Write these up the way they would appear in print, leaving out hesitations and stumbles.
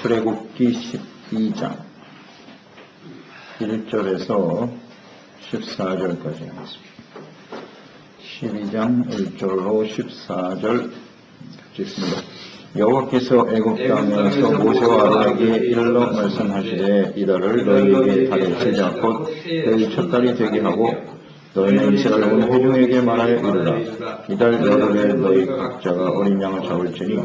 출애굽기 12장 1절에서 14절까지 하겠습니다. 12장 1절로 14절 읽습니다. 여호와께서 애굽 땅에서 모세와 아론에게 일러 말씀하시되 이달을 너희에게 달의 제자 곧 너희 첫달이 되게 하고 너희는 이스라엘 온 회중에게 말하여 이르라. 이달 열흘에 너희 각자가 어린 양을 잡을지니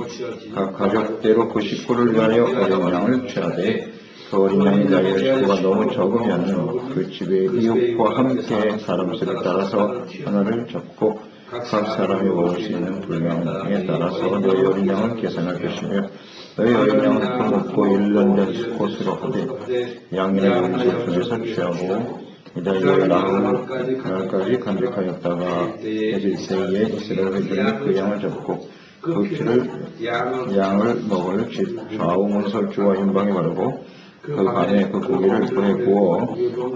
각 가족대로 그 식구를 위하여 어린 양을 취하되 그 어린 양의 나이의 식구가 너무 적으면 그 집의 이웃과 함께 사람 수를 따라서 하나를 잡고 각 사람이 먹을 수 있는 분량에 따라서 너희 어린 양을 계산할 것이며 너희 어린 양을 품었고 1년 된 수컷으로 하되 양이나 용수 중에서 취하고 이달 열날까지 간직하였다가 해질 새에 이스라엘 회중이 그 양을 잡고 그 피를 양을 먹을 집 좌우 문설주와 인방에 바르고 그 밤에 그 고기를 불에 구워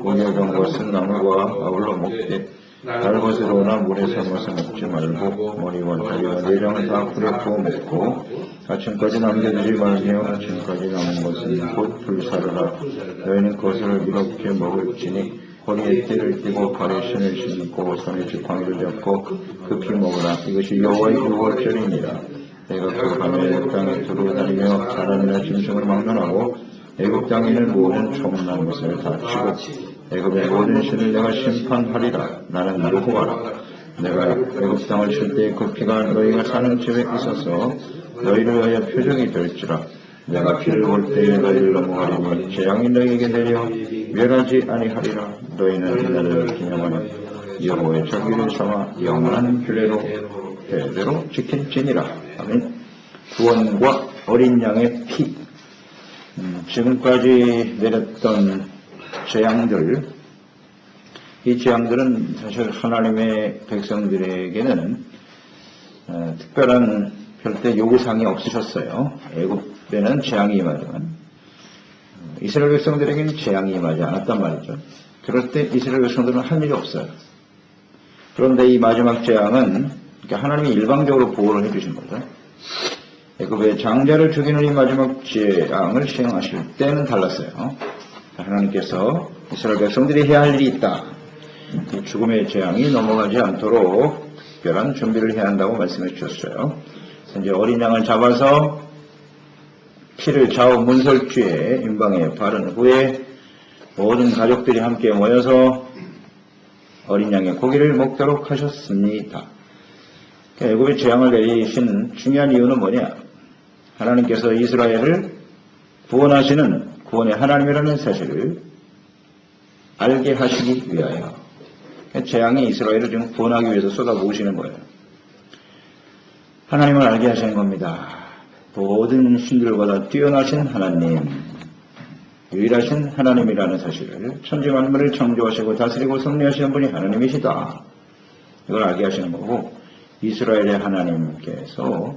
고기에 것은 나물과 아울러 먹되 달것으로나 물에 삶아서 먹지 말고 머리와 다리와 내장을 다 불에 구워 먹고 아침까지 남겨두지 말며 아침까지 남은 것은 곧 불사르라. 너희는 그것을 이렇게 먹을지니 허리에 띠를 띠고 발에 신을 신고 손에 지팡이를 잡고 급히 먹으라. 이것이 여호와의 유월절이니라. 내가 그 밤에 애굽 땅에 두루다니며 사람이나 짐승을 막론하고 애굽 땅에 있는 모든 총난 것을 다 치고 애굽의 모든 신을 내가 심판하리라. 나는 여호와라. 내가 애굽 땅을 칠 때 그 피가 너희가 사는 집에 있어서 너희를 위하여 표적이 될지라. 내가 피를 볼 때에 너희를 넘어가리니 재앙이 너희에게 내려 멸하지 아니하리라. 너희는 나를 기념하여 여호와의 절기를 삼아 영원한 규례로 대대로 지킬지니라. 아멘. 구원과 어린 양의 피. 지금까지 내렸던 재앙들, 이 재앙들은 사실 하나님의 백성들에게는 특별한 별대 요구사항이 없으셨어요. 애굽에는 재앙이 임하지만 이스라엘 백성들에게는 재앙이 임하지 않았단 말이죠. 그럴 때 이스라엘 백성들은 할 일이 없어요. 그런데 이 마지막 재앙은 하나님이 일방적으로 보호를 해주신 거죠. 애굽의 장자를 죽이는 이 마지막 재앙을 시행하실 때는 달랐어요. 하나님께서 이스라엘 백성들이 해야 할 일이 있다. 이 죽음의 재앙이 넘어가지 않도록 특별한 준비를 해야 한다고 말씀해 주셨어요. 이제 어린 양을 잡아서 피를 좌우 문설주에 임방에 바른 후에 모든 가족들이 함께 모여서 어린 양의 고기를 먹도록 하셨습니다. 애굽의 재앙을 내리신 중요한 이유는 뭐냐? 하나님께서 이스라엘을 구원하시는 구원의 하나님이라는 사실을 알게 하시기 위하여 재앙이 이스라엘을 지금 구원하기 위해서 쏟아부으시는 거예요. 하나님을 알게 하시는 겁니다. 모든 신들보다 뛰어나신 하나님, 유일하신 하나님이라는 사실을 천지 만물을 창조하시고 다스리고 섭리하시는 분이 하나님이시다. 이걸 알게 하시는 거고 이스라엘의 하나님께서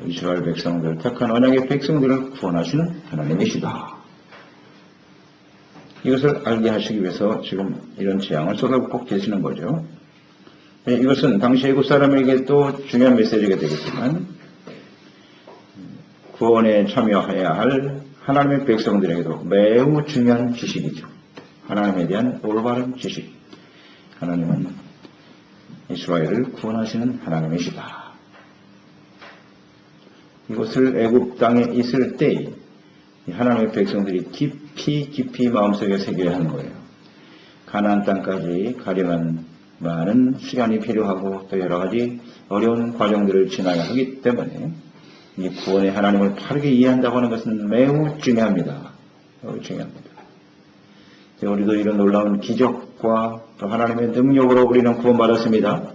이스라엘 백성들, 택한 언약의 백성들을 구원하시는 하나님이시다. 이것을 알게 하시기 위해서 지금 이런 재앙을 쏟아붓고 계시는 거죠. 이것은 당시 애굽 사람에게 또 중요한 메시지가 되겠지만 구원에 참여해야 할 하나님의 백성들에게도 매우 중요한 지식이죠. 하나님에 대한 올바른 지식. 하나님은 이스라엘을 구원하시는 하나님이시다. 이것을 애굽 땅에 있을 때 하나님의 백성들이 깊이 마음속에 새겨야 하는 거예요. 가나안 땅까지 가려면 많은 시간이 필요하고 또 여러 가지 어려운 과정들을 지나야 하기 때문에 이 구원의 하나님을 바르게 이해한다고 하는 것은 매우 중요합니다. 매우 중요합니다. 우리도 이런 놀라운 기적과 또 하나님의 능력으로 우리는 구원받았습니다.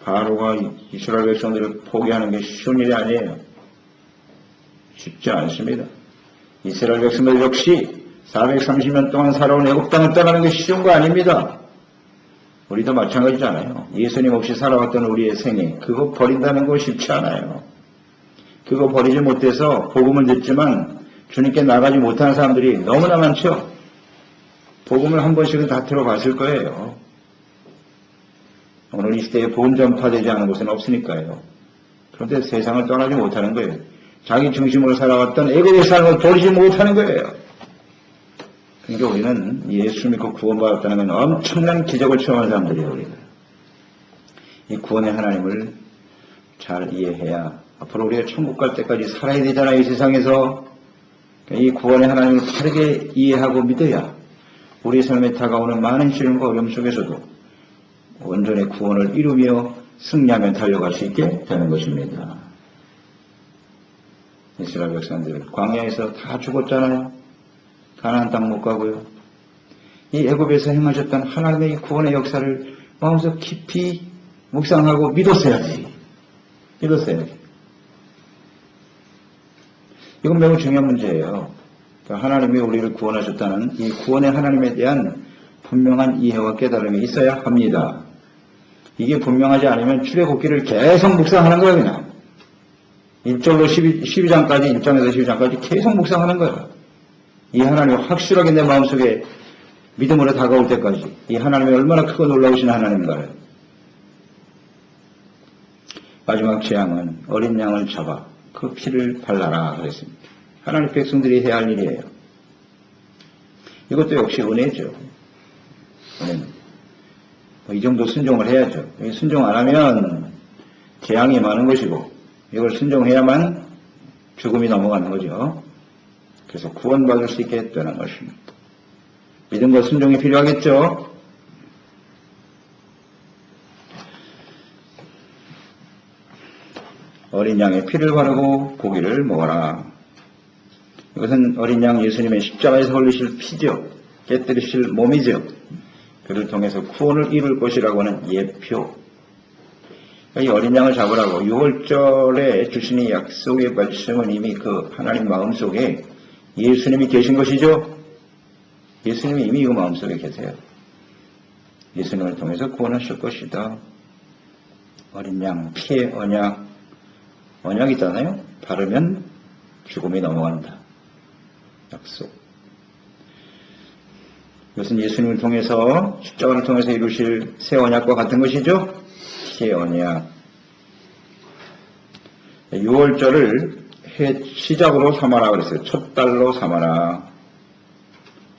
바로가 이스라엘 백성들을 포기하는 게 쉬운 일이 아니에요. 쉽지 않습니다. 이스라엘 백성들 역시 430년 동안 살아온 애굽 땅을 떠나는 게 쉬운 거 아닙니다. 우리도 마찬가지잖아요. 예수님 없이 살아왔던 우리의 생애, 그거 버린다는 거 쉽지 않아요. 그거 버리지 못해서 복음을 듣지만 주님께 나가지 못하는 사람들이 너무나 많죠. 복음을 한 번씩은 다 들어봤을 거예요. 오늘 이 시대에 복음 전파되지 않은 곳은 없으니까요. 그런데 세상을 떠나지 못하는 거예요. 자기 중심으로 살아왔던 애국의 삶을 버리지 못하는 거예요. 그러니까 우리는 예수 믿고 구원받았다는 건 엄청난 기적을 체험한 사람들이에요. 우리는 이 구원의 하나님을 잘 이해해야 앞으로 우리가 천국 갈 때까지 살아야 되잖아요. 이 세상에서 이 구원의 하나님을 바르게 이해하고 믿어야 우리 삶에 다가오는 많은 시련과 어려움 속에서도 온전히 구원을 이루며 승리하며 달려갈 수 있게 되는 것입니다. 이스라엘 백성들 광야에서 다 죽었잖아요. 가나안 땅 못 가고요. 이 애굽에서 행하셨던 하나님의 구원의 역사를 마음속 깊이 묵상하고 믿었어야지. 이건 매우 중요한 문제예요. 그러니까 하나님이 우리를 구원하셨다는 이 구원의 하나님에 대한 분명한 이해와 깨달음이 있어야 합니다. 이게 분명하지 않으면 출애굽기를 계속 묵상하는 거예요. 그냥 1절로 12장까지 1장에서 12장까지 계속 묵상하는 거예요. 이 하나님이 확실하게 내 마음속에 믿음으로 다가올 때까지 이 하나님이 얼마나 크고 놀라우신 하나님인가를. 마지막 재앙은 어린 양을 잡아 그 피를 발라라 그랬습니다. 하나님 백성들이 해야 할 일이에요. 이것도 역시 은혜죠. 은혜는. 이 정도 순종을 해야죠. 순종 안 하면 재앙이 많은 것이고 이걸 순종해야만 죽음이 넘어가는 거죠. 그래서 구원받을 수 있게 되는 것입니다. 믿음과 순종이 필요하겠죠. 어린 양의 피를 바르고 고기를 먹어라. 이것은 어린 양 예수님의 십자가에서 흘리실 피죠. 깨뜨리실 몸이죠. 그를 통해서 구원을 이룰 것이라고 하는 예표. 이 어린 양을 잡으라고 6월절에 주신 이 약속의 말씀은 이미 그 하나님 마음속에 예수님이 계신 것이죠. 예수님이 이미 그 마음속에 계세요. 예수님을 통해서 구원하실 것이다. 어린 양, 피의 언약. 언약 있잖아요. 바르면 죽음이 넘어간다. 약속. 이것은 예수님을 통해서 십자가를 통해서 이루실 새 언약과 같은 것이죠. 피의 언약. 6월절을 해 시작으로 삼아라 그랬어요. 첫 달로 삼아라.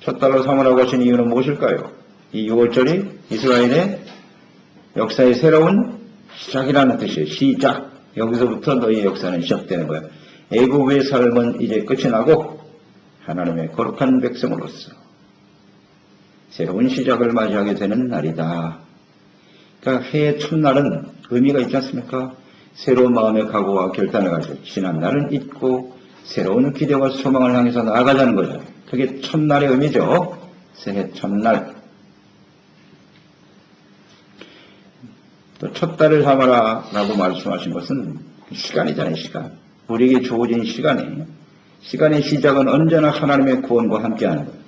첫 달로 삼으라고 하신 이유는 무엇일까요? 이 6월절이 이스라엘의 역사의 새로운 시작이라는 뜻이에요. 시작. 여기서부터 너희의 역사는 시작되는 거예요. 애굽의 삶은 이제 끝이 나고 하나님의 거룩한 백성으로서 새로운 시작을 맞이하게 되는 날이다. 그러니까 해의 첫날은 의미가 있지 않습니까? 새로운 마음의 각오와 결단을 가지고 지난 날은 잊고 새로운 기대와 소망을 향해서 나아가자는 거죠. 그게 첫날의 의미죠. 새해 첫날. 또 첫 달을 삼아라 라고 말씀하신 것은 시간이잖아요. 시간. 우리에게 주어진 시간의 시작은 언제나 하나님의 구원과 함께하는 거예요.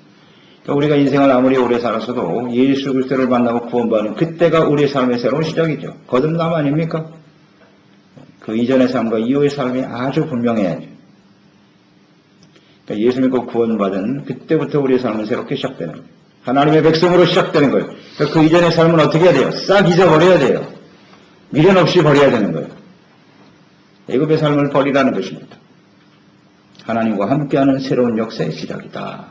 그러니까 우리가 인생을 아무리 오래 살았어도 예수 그리스도를 만나고 구원받는 그때가 우리의 삶의 새로운 시작이죠. 거듭남 아닙니까? 그 이전의 삶과 이후의 삶이 아주 분명해야죠. 그러니까 예수 믿고 구원받은 그때부터 우리의 삶은 새롭게 시작되는 거예요. 하나님의 백성으로 시작되는 거예요. 그러니까 그 이전의 삶은 어떻게 해야 돼요? 싹 잊어버려야 돼요. 미련 없이 버려야 되는 거예요. 애굽의 삶을 버리라는 것입니다. 하나님과 함께하는 새로운 역사의 시작이다.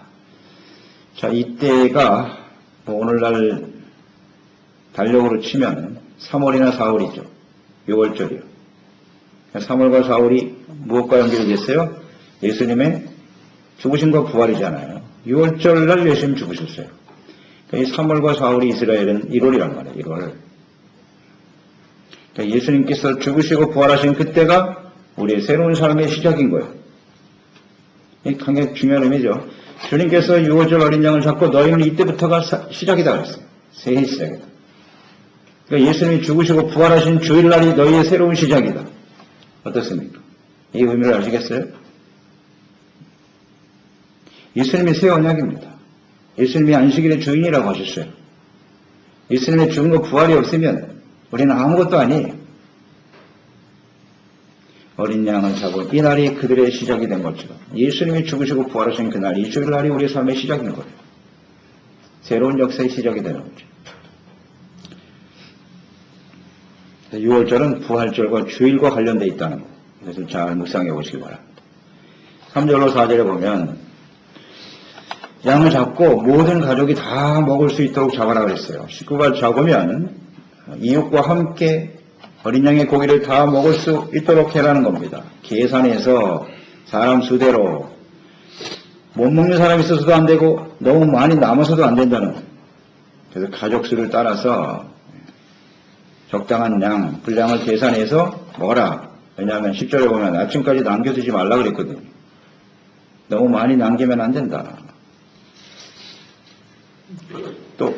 자, 이때가 오늘날 달력으로 치면 3월이나 4월이죠. 6월절이요. 3월과 4월이 무엇과 연결이 됐어요? 예수님의 죽으심과 부활이잖아요. 6월절 날 예수님 죽으셨어요. 이 3월과 4월이 이스라엘은 1월이란 말이에요. 1월. 그러니까 예수님께서 죽으시고 부활하신 그때가 우리의 새로운 삶의 시작인 거예요. 이 굉장히 중요한 의미죠. 주님께서 6월절 어린 양을 잡고 너희는 이때부터가 시작이다 그랬어요. 새해 시작이다. 그러니까 예수님이 죽으시고 부활하신 주일날이 너희의 새로운 시작이다. 어떻습니까? 이 의미를 아시겠어요? 예수님이 새 언약입니다. 예수님이 안식일의 주인이라고 하셨어요. 예수님의 죽음과 부활이 없으면 우리는 아무것도 아니에요. 어린 양을 잡은 이 날이 그들의 시작이 된 것처럼 예수님이 죽으시고 부활하신 그날, 이 주일날이 우리의 삶의 시작인 거예요. 새로운 역사의 시작이 되는 거죠. 6월절은 부활절과 주일과 관련되어 있다는 거. 이것을 잘 묵상해 보시기 바랍니다. 3절로 4절에 보면 양을 잡고 모든 가족이 다 먹을 수 있도록 잡아라 그랬어요. 식구가 적으면 이웃과 함께 어린 양의 고기를 다 먹을 수 있도록 해라는 겁니다. 계산해서 사람 수대로 못 먹는 사람이 있어서도 안 되고 너무 많이 남아서도 안 된다는 거예요. 그래서 가족 수를 따라서 적당한 양, 분량을 계산해서 먹어라. 왜냐하면 10절에 보면 아침까지 남겨두지 말라 그랬거든요. 너무 많이 남기면 안 된다. 또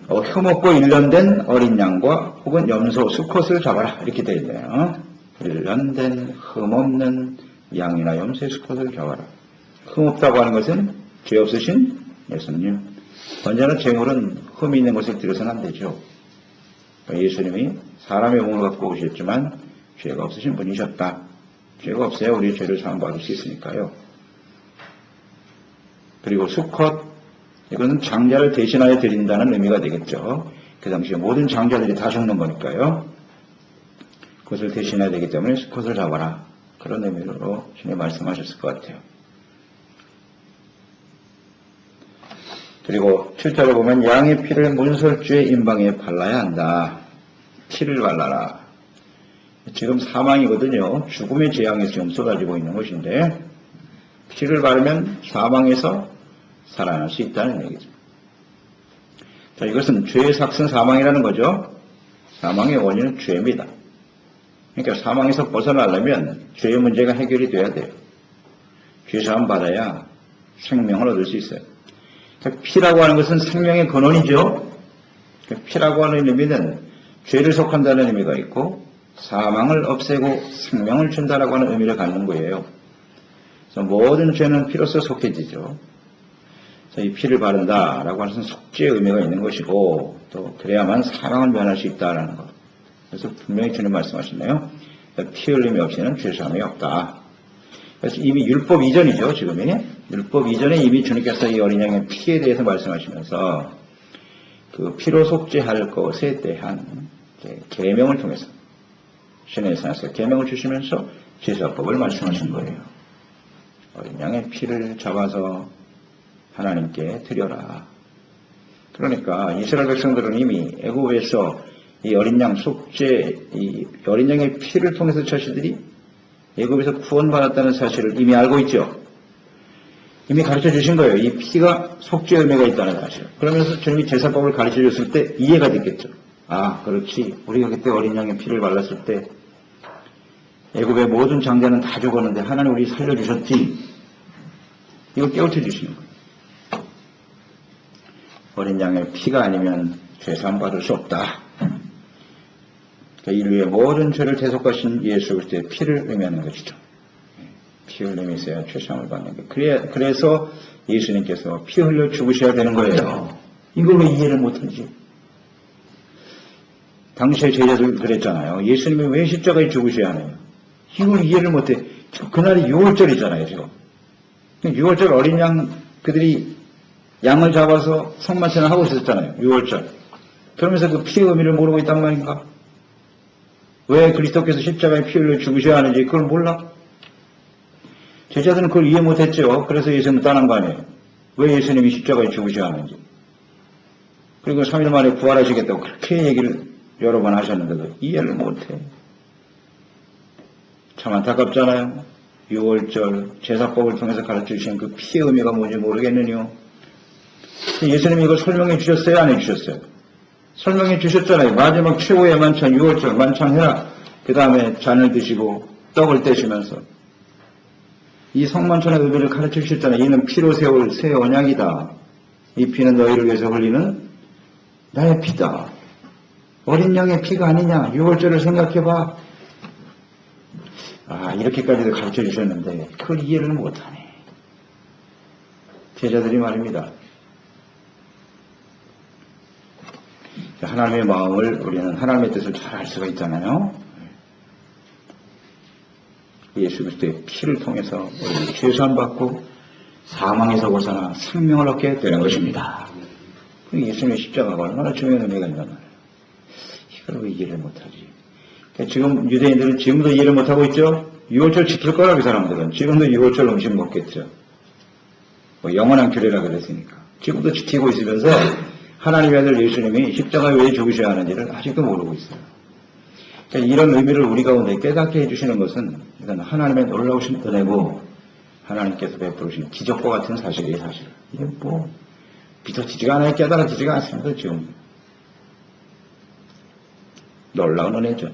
혐없고 일련된 어린 양과 혹은 염소, 수컷을 잡아라. 이렇게 되어 있네요. 일련된 흠없는 양이나 염소의 수컷을 잡아라. 흠없다고 하는 것은 죄 없으신 예수님. 언제나 재물은 흠이 있는 것을 드려서는 안 되죠. 예수님이 사람의 몸을 갖고 오셨지만 죄가 없으신 분이셨다. 죄가 없어야 우리의 죄를 사함받을 수 있으니까요. 그리고 수컷, 이거는 장자를 대신하여 드린다는 의미가 되겠죠. 그 당시에 모든 장자들이 다 죽는 거니까요. 그것을 대신해야 되기 때문에 수컷을 잡아라. 그런 의미로 주님 말씀하셨을 것 같아요. 그리고 7절에 보면 양의 피를 문설주의 임방에 발라야 한다. 피를 발라라. 지금 사망이거든요. 죽음의 재앙이 지금 쏟아지고 있는 것인데 피를 바르면 사망에서 살아날 수 있다는 얘기죠. 자, 이것은 죄의 삭슨 사망이라는 거죠. 사망의 원인은 죄입니다. 그러니까 사망에서 벗어나려면 죄의 문제가 해결이 돼야 돼요. 죄 사함 받아야 생명을 얻을 수 있어요. 그러니까 피라고 하는 것은 생명의 근원이죠. 그러니까 피라고 하는 의미는 죄를 속한다는 의미가 있고 사망을 없애고 생명을 준다라고 하는 의미를 갖는 거예요. 그래서 모든 죄는 피로서 속해지죠. 이 피를 바른다라고 하는 것은 속죄의 의미가 있는 것이고 또 그래야만 사망을 면할 수 있다라는 것. 그래서 분명히 주님 말씀하시네요. 피 흘림이 없이는 죄사함이 없다. 그래서 이미 율법 이전이죠. 지금이 율법 이전에 이미 주님께서 이 어린 양의 피에 대해서 말씀하시면서 그 피로 속죄할 것에 대한 계명을 통해서 신의 산에서 계명을 주시면서 제사법을 말씀하신 거예요. 어린 양의 피를 잡아서 하나님께 드려라. 그러니까 이스라엘 백성들은 이미 애굽에서 이 어린 양 속죄, 이 어린 양의 피를 통해서 자신들이 애굽에서 구원받았다는 사실을 이미 알고 있죠. 이미 가르쳐 주신 거예요. 이 피가 속죄 의미가 있다는 사실. 그러면서 주님이 제사법을 가르쳐 줬을 때 이해가 됐겠죠. 아, 그렇지. 우리가 그때 어린 양의 피를 발랐을 때 애굽의 모든 장자는 다 죽었는데 하나님 우리 살려주셨지. 이거 깨우쳐 주시는 거예요. 어린 양의 피가 아니면 죄사함 받을 수 없다. 그러니까 인류의 모든 죄를 대속하신 예수 그리스도의 피를 의미하는 것이죠. 피 흘림이 있어야 죄사함을 받는 게. 그래서 예수님께서 피 흘려 죽으셔야 되는 거예요. 이걸 왜 이해를 못하지? 당시의 제자들 그랬잖아요. 예수님이 왜 십자가에 죽으셔야 하나요? 이걸 이해를 못해. 그날이 6월절이잖아요, 지금. 6월절 어린 양, 그들이 양을 잡아서 성만찬을 하고 있었잖아요. 6월절. 그러면서 그 피의 의미를 모르고 있단 말인가? 왜 그리스도께서 십자가에 피 흘려 죽으셔야 하는지 그걸 몰라? 제자들은 그걸 이해 못했죠. 그래서 예수님은 떠난 거 아니에요. 왜 예수님이 십자가에 죽으셔야 하는지. 그리고 3일 만에 부활하시겠다고 그렇게 얘기를 여러 번 하셨는데도 이해를 못해. 참 안타깝잖아요. 6월절 제사법을 통해서 가르쳐주신 그 피의 의미가 뭔지 모르겠느냐. 예수님이 이걸 설명해 주셨어요? 안 해주셨어요? 설명해 주셨잖아요. 마지막 최후의 만찬 6월절 만찬해라. 그 다음에 잔을 드시고 떡을 떼시면서 이 성만찬의 의미를 가르쳐 주셨잖아요. 이는 피로 세울 새 언약이다. 이 피는 너희를 위해서 흘리는 나의 피다. 어린 양의 피가 아니냐. 6월절을 생각해봐. 아, 이렇게까지도 가르쳐 주셨는데 그걸 이해를 못하네. 제자들이 말입니다. 하나님의 마음을 우리는 하나님의 뜻을 잘 알 수가 있잖아요. 예수 그리스도의 피를 통해서 우리는 죄사함 받고 사망에서 벗어나 생명을 얻게 되는 것입니다. 예수님의 십자가가 얼마나 중요한 의미가 있는 말이에요. 이걸 왜 이해를 못하지? 지금 유대인들은 지금도 이해를 못하고 있죠? 유월절 지킬 거라 그 사람들은. 지금도 유월절 음식 먹겠죠. 뭐 영원한 규례라 그랬으니까. 지금도 지키고 있으면서 하나님의 아들 예수님이 십자가에 왜 죽으셔야 하는지를 아직도 모르고 있어요. 그러니까 이런 의미를 우리 가운데 깨닫게 해주시는 것은 이건 하나님의 놀라우신 은혜고 하나님께서 베푸신 기적과 같은 사실이에요. 사실. 이게 뭐 믿어지지가 않아요. 깨달아지지가 않습니다. 지금. 놀라운 은혜죠.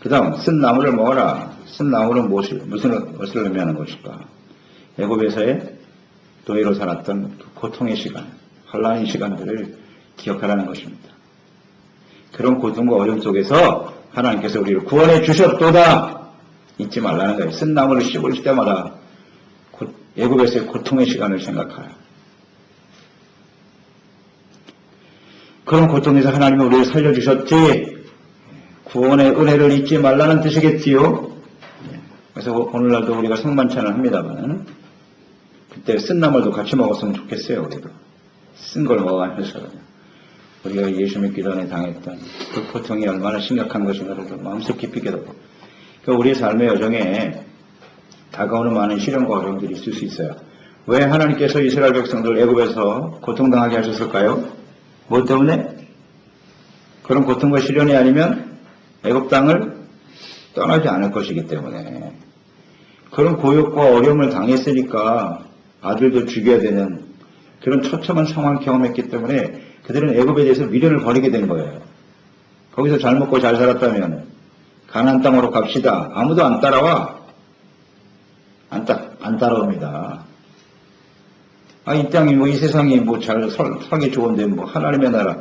그 다음 쓴 나무를 먹어라. 쓴 나무는 무슨 것을 의미하는 것일까? 애굽에서의 노예로 살았던 그 고통의 시간, 혼란의 시간들을 기억하라는 것입니다. 그런 고통과 어려움 속에서 하나님께서 우리를 구원해 주셨도다. 잊지 말라는 거예요. 쓴 나무를 씹을 때마다 애굽에서의 고통의 시간을 생각하라. 그런 고통에서 하나님이 우리를 살려주셨지 구원의 은혜를 잊지 말라는 뜻이겠지요. 그래서 오늘날도 우리가 성만찬을 합니다만 그때 쓴 나물도 같이 먹었으면 좋겠어요. 우리도 쓴 걸 먹어가면서 우리가 예수 믿기 전에 당했던 그 고통이 얼마나 심각한 것인가를 마음속 깊이 깨닫고 그러니까 우리의 삶의 여정에 다가오는 많은 시련과 어려움들이 있을 수 있어요. 왜 하나님께서 이스라엘 백성들 애굽에서 고통당하게 하셨을까요? 뭐 때문에? 그런 고통과 시련이 아니면 애굽 땅을 떠나지 않을 것이기 때문에 그런 고역과 어려움을 당했으니까 아들도 죽여야 되는 그런 처참한 상황을 경험했기 때문에 그들은 애굽에 대해서 미련을 버리게 된 거예요. 거기서 잘 먹고 잘 살았다면 가나안 땅으로 갑시다. 아무도 안 따라와. 안 따라옵니다. 이 땅이 뭐 이 세상이 뭐 잘 살기 좋은데 뭐 하나님의 나라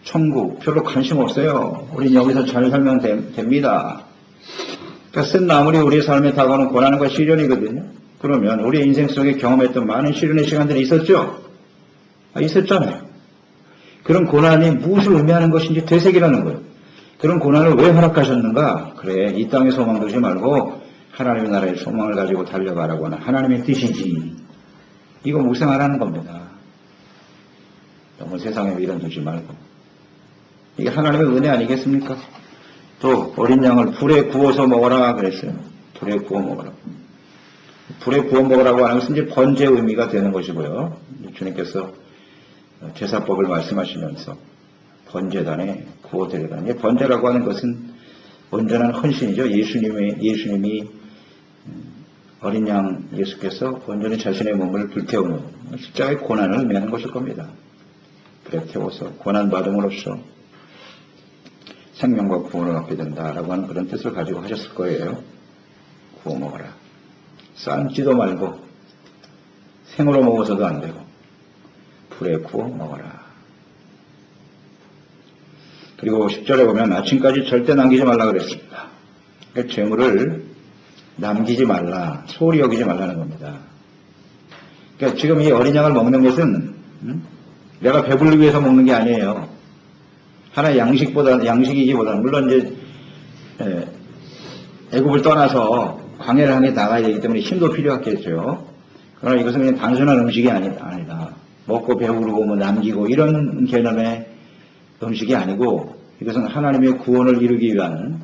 천국 별로 관심 없어요. 우린 여기서 잘 살면 됩니다. 그러니까 쓴 나물이 우리의 삶에 다가오는 고난과 시련이거든요. 그러면 우리의 인생 속에 경험했던 많은 시련의 시간들이 있었죠? 있었잖아요. 그런 고난이 무엇을 의미하는 것인지 되새기라는 거예요. 그런 고난을 왜 허락하셨는가? 그래, 이 땅의 소망 두지 말고 하나님의 나라의 소망을 가지고 달려가라고 하는 하나님의 뜻이지. 이거 묵상하라는 겁니다. 너무 세상에 미련 두지 말고. 이게 하나님의 은혜 아니겠습니까? 또 어린 양을 불에 구워서 먹어라 그랬어요. 불에 구워 먹어라. 불에 구워 먹으라고 하는 것은 이제 번제의 의미가 되는 것이고요. 주님께서 제사법을 말씀하시면서 번제단에 구워드리라. 번제라고 하는 것은 온전한 헌신이죠. 예수님이 어린 양 예수께서 온전히 자신의 몸을 불태우는 십자가의 고난을 의미하는 것일 겁니다. 불에 태워서 고난받음으로써 생명과 구원을 얻게 된다라고 하는 그런 뜻을 가지고 하셨을 거예요. 구워 먹어라. 삶지도 말고 생으로 먹어서도 안 되고 불에 구워 먹어라. 그리고 10절에 보면 아침까지 절대 남기지 말라 그랬습니다. 그러니까 재물을 남기지 말라, 소홀히 여기지 말라는 겁니다. 그러니까 지금 이 어린 양을 먹는 것은 내가 배부르기 위해서 먹는 게 아니에요. 하나의 양식이기보다 물론 이제 애굽을 떠나서 광야를 향해 나가야 되기 때문에 힘도 필요하겠죠. 그러나 이것은 그냥 단순한 음식이 아니다. 먹고 배부르고 뭐 남기고 이런 개념의 음식이 아니고 이것은 하나님의 구원을 이루기 위한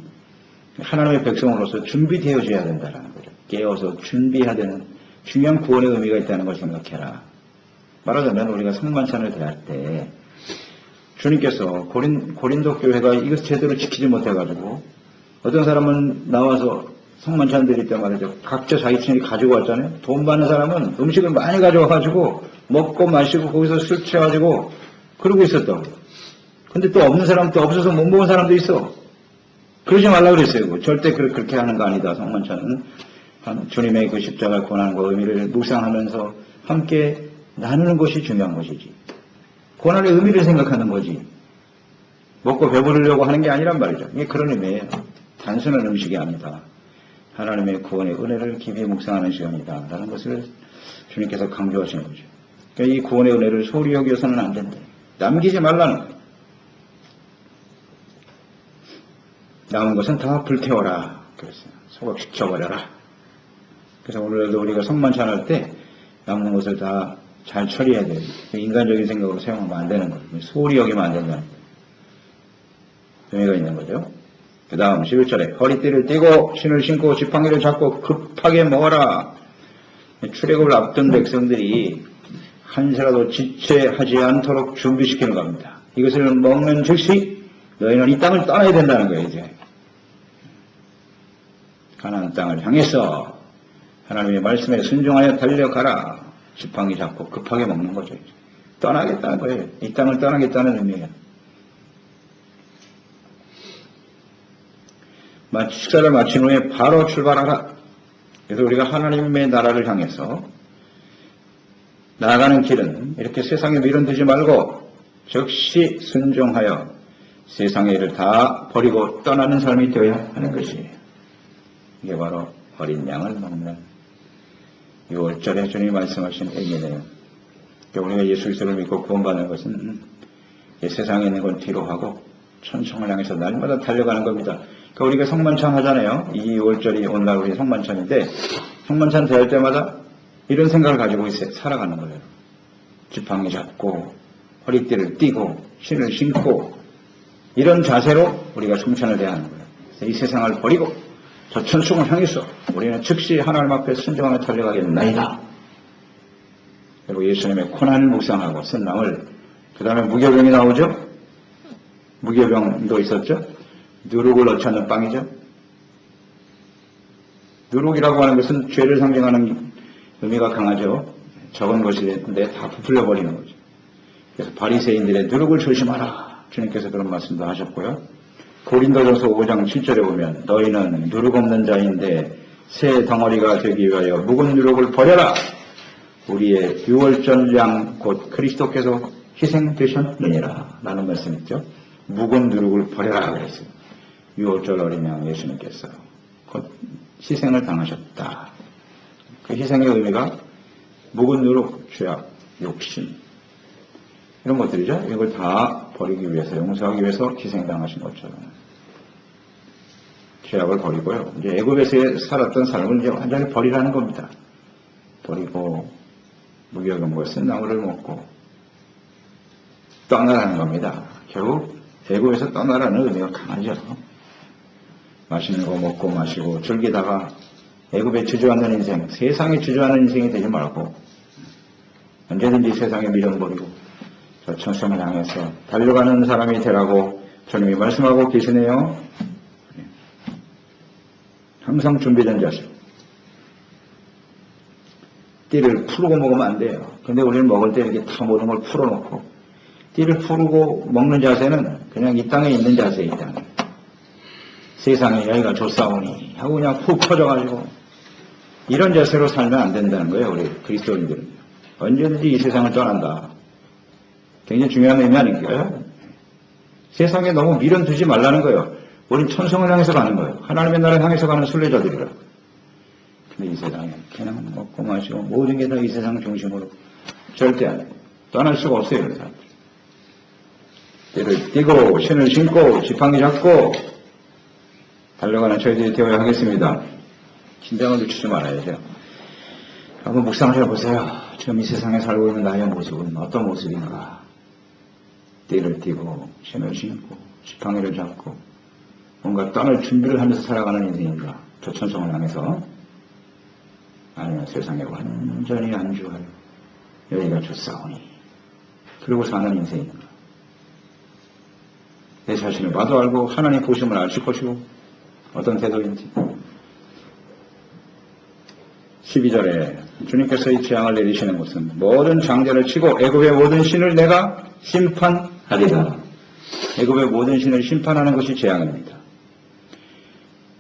하나님의 백성으로서 준비되어져야 된다는 거죠. 깨어서 준비해야 되는 중요한 구원의 의미가 있다는 걸 생각해라. 말하자면 우리가 성만찬을 대할 때 주님께서 고린도 교회가 이것을 제대로 지키지 못해가지고 어떤 사람은 나와서 성만찬 드릴 때 말이죠. 각자 자기 친히 가지고 왔잖아요. 돈 받는 사람은 음식을 많이 가져와가지고 먹고 마시고 거기서 술 취해가지고 그러고 있었다고. 근데 또 없는 사람 또 없어서 못 먹은 사람도 있어. 그러지 말라 그랬어요. 절대 그렇게 하는 거 아니다. 성만찬은 주님의 그 십자가 고난과 의미를 묵상하면서 함께 나누는 것이 중요한 것이지. 고난의 의미를 생각하는 거지. 먹고 배부르려고 하는 게 아니란 말이죠. 이게 그런 의미예요. 단순한 음식이 아니다. 하나님의 구원의 은혜를 깊이 묵상하는 시간이다. 라는 것을 주님께서 강조하시는 거죠. 그러니까 이 구원의 은혜를 소홀히 여겨서는 안 된다. 남기지 말라는 거예요. 남은 것은 다 불태워라. 그랬어요. 소각시켜버려라. 그래서 오늘도 우리가 성만찬할 때 남는 것을 다 잘 처리해야 돼요. 인간적인 생각으로 사용하면 안 되는 거예요. 소홀히 여기면 안 된다는 거예요. 의미가 있는 거죠. 그 다음 11절에 허리띠를 띠고 신을 신고 지팡이를 잡고 급하게 먹어라. 출애굽을 앞둔 백성들이 한시라도 지체하지 않도록 준비시키는 겁니다. 이것을 먹는 즉시 너희는 이 땅을 떠나야 된다는 거예요. 이제 가나안 땅을 향해서 하나님의 말씀에 순종하여 달려가라. 지팡이 잡고 급하게 먹는 거죠. 이제. 떠나겠다는 거예요. 이 땅을 떠나겠다는 의미예요. 식사를 마친 후에 바로 출발하라. 그래서 우리가 하나님의 나라를 향해서 나아가는 길은 이렇게 세상에 미련두지 말고 즉시 순종하여 세상의 일을 다 버리고 떠나는 삶이 되어야 하는 것이에요. 이게 바로 어린 양을 먹는 6월절에 주님이 말씀하신 의미네요. 우리가 예수 그리스도를 믿고 구원받는 것은 세상에 있는 건 뒤로 하고 천성을 향해서 날마다 달려가는 겁니다. 그러니까 우리가 성만찬 하잖아요. 이 6월절이 오늘날 우리 성만찬인데 성만찬 대할 때마다 이런 생각을 가지고 살아가는 거예요. 지팡이 잡고 허리띠를 띠고 신을 신고 이런 자세로 우리가 성찬을 대하는 거예요. 이 세상을 버리고 저 천성을 향해서 우리는 즉시 하나님 앞에 순종하며 달려가겠나이다. 그리고 예수님의 고난을 묵상하고 쓴 나물, 그 다음에 무교병이 나오죠. 무교병도 있었죠. 누룩을 넣지 않는 빵이죠. 누룩이라고 하는 것은 죄를 상징하는 의미가 강하죠. 적은 것인데 다 부풀려 버리는 거죠. 그래서 바리새인들의 누룩을 조심하라. 주님께서 그런 말씀도 하셨고요. 고린도전서 5장 7절에 보면 너희는 누룩 없는 자인데 새 덩어리가 되기 위하여 묵은 누룩을 버려라. 우리의 6월절 양 곧 그리스도께서 희생되셨느니라 라는 말씀 있죠. 묵은 누룩을 버려라 그랬어요. 6월절 어린 양 예수님께서 곧 희생을 당하셨다. 그 희생의 의미가 묵은 누룩, 죄악, 욕심 이런 것들이죠. 이걸 다 버리기 위해서, 용서하기 위해서 희생당하신 것처럼 죄악을 버리고요. 이제 애굽에서 살았던 삶을 이제 완전히 버리라는 겁니다. 버리고 무교병과 쓴 나물을 먹고 떠나라는 겁니다. 결국 애굽에서 떠나라는 의미가 강하죠. 맛있는 거 먹고 마시고 즐기다가 애굽에 주저앉는 인생, 세상에 주저앉는 인생이 되지 말고 언제든지 세상에 미련버리고 저 천성을 향해서 달려가는 사람이 되라고 주님이 말씀하고 계시네요. 항상 준비된 자세. 띠를 풀고 먹으면 안 돼요. 근데 우리는 먹을 때 이렇게 다 모든 걸 풀어놓고 띠를 풀고 먹는 자세는 그냥 이 땅에 있는 자세이다. 세상에 여기가 좋사오니 하고 그냥 푹 퍼져가지고 이런 자세로 살면 안 된다는 거예요. 우리 그리스도인들은. 언제든지 이 세상을 떠난다. 굉장히 중요한 의미 아닐까요? 세상에 너무 미련 두지 말라는 거예요. 우린 천성을 향해서 가는 거예요. 하나님의 나라를 향해서 가는 순례자들이라. 근데 이 세상에 그냥 먹고 마시고 모든 게 다 이 세상 중심으로 절대 안 해요. 떠날 수가 없어요. 이런 사람들. 띠를 띠고 신을 신고 지팡이 잡고 달려가는 저희들이 되어야 하겠습니다. 긴장을 늦추지 말아야 돼요. 한번 묵상을 해보세요. 지금 이 세상에 살고 있는 나의 모습은 어떤 모습인가. 띠를 띠고 신을 신고 지팡이를 잡고 뭔가 떠날 준비를 하면서 살아가는 인생인가. 저 천성을 향해서 아니면 세상에 완전히 안주하여 여기가 좋사오니 그리고 사는 인생인가. 내 자신을 봐도 알고 하나님 보심을 아실 것이고 어떤 태도인지. 12절에 주님께서 이 재앙을 내리시는 것은 모든 장자를 치고 애굽의 모든 신을 내가 심판하리라. 애굽의 모든 신을 심판하는 것이 재앙입니다.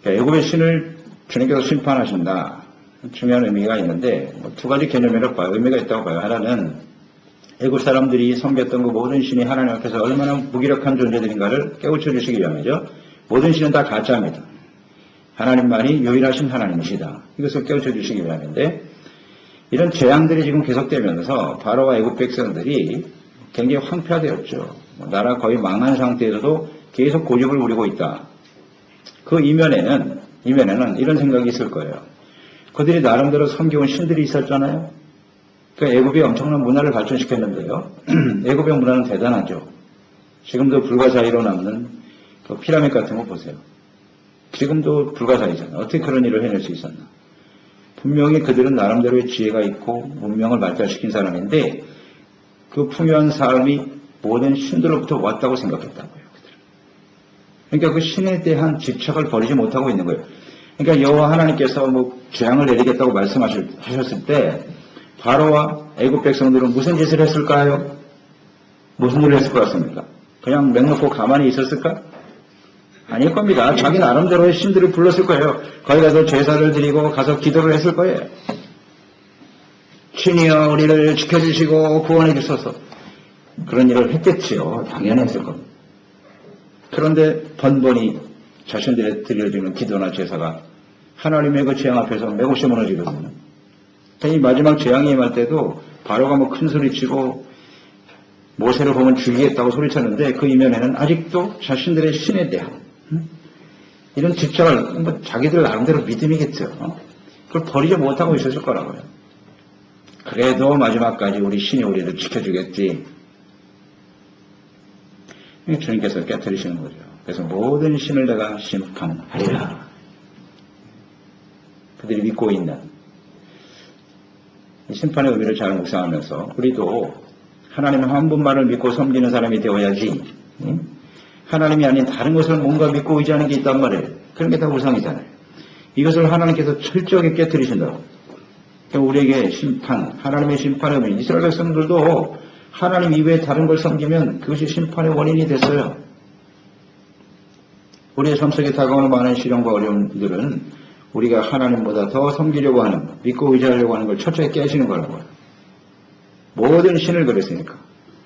애굽의 신을 주님께서 심판하신다. 중요한 의미가 있는데 두 가지 개념으로 봐요. 의미가 있다고 봐요. 하나는 애굽 사람들이 섬겼던 그 모든 신이 하나님 앞에서 얼마나 무기력한 존재들인가를 깨우쳐 주시기 위함이죠. 모든 신은 다 가짜입니다. 하나님만이 유일하신 하나님이시다. 이것을 깨우쳐 주시기 위함인데 이런 재앙들이 지금 계속되면서 바로와 애굽 백성들이 굉장히 황폐화되었죠. 나라 거의 망한 상태에서도 계속 고집을 부리고 있다. 그 이면에는 이런 생각이 있을 거예요. 그들이 나름대로 섬겨온 신들이 있었잖아요. 그러니까 애굽이 엄청난 문화를 발전시켰는데요. 애굽의 문화는 대단하죠. 지금도 불가사의로 남는 그 피라미드 같은 거 보세요. 지금도 불가사의잖아. 어떻게 그런 일을 해낼 수 있었나? 분명히 그들은 나름대로의 지혜가 있고 문명을 발달시킨 사람인데 그 풍요한 삶이 모든 신들로부터 왔다고 생각했다고요. 그러니까 그 신에 대한 집착을 버리지 못하고 있는 거예요. 그러니까 여호와 하나님께서 뭐 재앙을 내리겠다고 말씀하셨을 때 바로와 애굽 백성들은 무슨 짓을 했을까요? 무슨 일을 했을 것 같습니까? 그냥 맹놓고 가만히 있었을까? 아닐 겁니다. 자기 나름대로의 신들을 불렀을 거예요. 거기 가서 제사를 드리고 가서 기도를 했을 거예요. 신이여 우리를 지켜주시고 구원해 주소서. 그런 일을 했겠지요. 당연히 했을 겁니다. 그런데 번번이 자신들이 드려지는 기도나 제사가 하나님의 그 재앙 앞에서 맥없이 무너지거든요. 이 마지막 재앙이 임할 때도 바로가 뭐 큰 소리치고 모세를 보면 죽이겠다고 소리쳤는데 그 이면에는 아직도 자신들의 신에 대한 이런 집착을 뭐 자기들 나름대로 믿음이겠죠. 그걸 버리지 못하고 있었을 거라고요. 그래도 마지막까지 우리 신이 우리를 지켜주겠지. 주님께서 깨뜨리시는 거죠. 그래서 모든 신을 내가 심판하리라. 그들이 믿고 있는 이 심판의 의미를 잘 묵상하면서 우리도 하나님 한 분만을 믿고 섬기는 사람이 되어야지 하나님이 아닌 다른 것을 뭔가 믿고 의지하는 게 있단 말이에요. 그런 게 다 우상이잖아요. 이것을 하나님께서 철저하게 깨뜨리신다고. 그러니까 우리에게 심판, 하나님의 심판의 의미, 이스라엘 백성들도 하나님 이외에 다른 걸 섬기면 그것이 심판의 원인이 됐어요. 우리의 삶 속에 다가오는 많은 시련과 어려움들은 우리가 하나님보다 더 섬기려고 하는, 믿고 의지하려고 하는 걸 철저히 깨시는 거라고요. 모든 신을 그랬으니까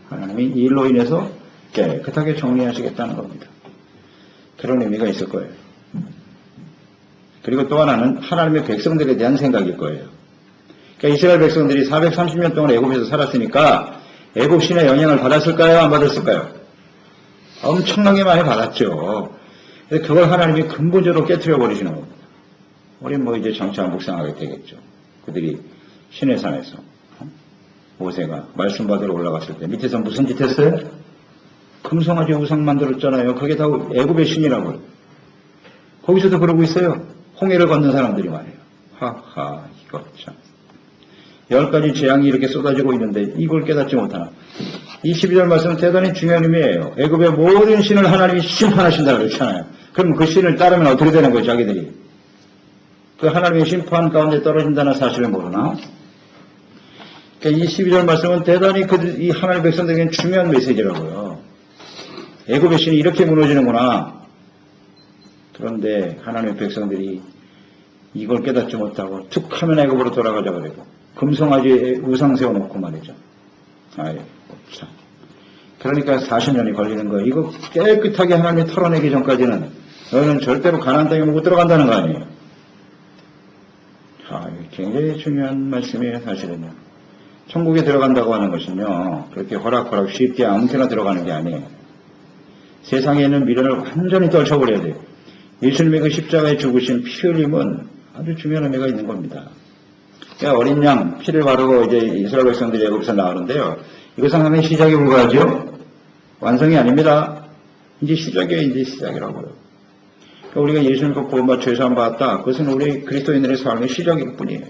하나님이 이 일로 인해서 깨끗하게 정리하시겠다는 겁니다. 그런 의미가 있을 거예요. 그리고 또 하나는 하나님의 백성들에 대한 생각일 거예요. 그러니까 이스라엘 백성들이 430년 동안 애굽에서 살았으니까 애굽 신의 영향을 받았을까요? 안 받았을까요? 엄청나게 많이 받았죠. 그걸 하나님이 근본적으로 깨트려 버리시는 겁니다. 우린 뭐 이제 장차 묵상하게 되겠죠. 그들이 신의 산에서 모세가 말씀 받으러 올라갔을 때 밑에서 무슨 짓 했어요? 금송아지 우상 만들었잖아요. 그게 다 애굽의 신이라고요. 거기서도 그러고 있어요. 홍해를 건넌 사람들이 말이에요. 하하, 이거 참. 10가지 재앙이 이렇게 쏟아지고 있는데 이걸 깨닫지 못하나. 22절 말씀은 대단히 중요한 의미예요. 애굽의 모든 신을 하나님이 심판하신다고 그랬잖아요. 그럼 그 신을 따르면 어떻게 되는 거예요, 자기들이? 그 하나님의 심판 가운데 떨어진다는 사실을 모르나? 그러니까 22절 말씀은 대단히 이 하나님의 백성들에게는 중요한 메시지라고요. 애굽의 신이 이렇게 무너지는구나. 그런데 하나님의 백성들이 이걸 깨닫지 못하고 툭 하면 애굽으로 돌아가자 그러고 금송아지에 우상 세워놓고 말이죠. 아이, 참. 그러니까 40년이 걸리는 거예요. 이거 깨끗하게 하나님이 털어내기 전까지는 너희는 절대로 가나안 땅에 못 들어간다는 거 아니에요. 굉장히 중요한 말씀이에요, 사실은요. 천국에 들어간다고 하는 것은요, 그렇게 호락호락 쉽게 아무데나 들어가는 게 아니에요. 세상에 있는 미련을 완전히 떨쳐버려야 돼요. 예수님의 그 십자가에 죽으신 피 흘림은 아주 중요한 의미가 있는 겁니다. 그러니까 어린 양 피를 바르고 이제 이스라엘 백성들이 애굽에서 나오는데요. 이것은 하나의 시작에 불과하죠. 완성이 아닙니다. 이제 시작이에요. 이제 시작이라고요. 그러니까 우리가 예수님과 구원받아 죄사함 받았다. 그것은 우리 그리스도인들의 삶의 시작일 뿐이에요.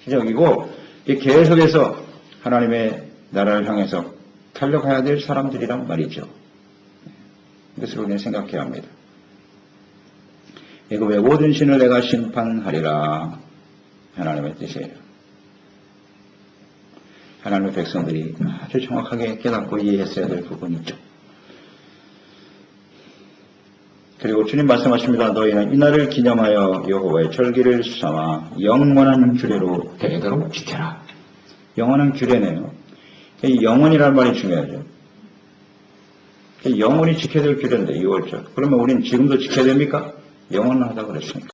시작이고 계속해서 하나님의 나라를 향해서 달려가야 될 사람들이란 말이죠. 이것을 우리는 생각해야 합니다. 애굽의 모든 신을 내가 심판하리라. 하나님의 뜻이에요. 하나님의 백성들이 아주 정확하게 깨닫고 이해했어야 될 부분이죠. 그리고 주님 말씀하십니다. 너희는 이날을 기념하여 여호와의 절기를 삼아 영원한 규례로 대대로 지켜라. 영원한 규례네요. 이 영원이라는 말이 중요하죠. 영원히 지켜야 될 규례인데 6월절. 그러면 우리는 지금도 지켜야 됩니까? 영원하다고 그랬으니까.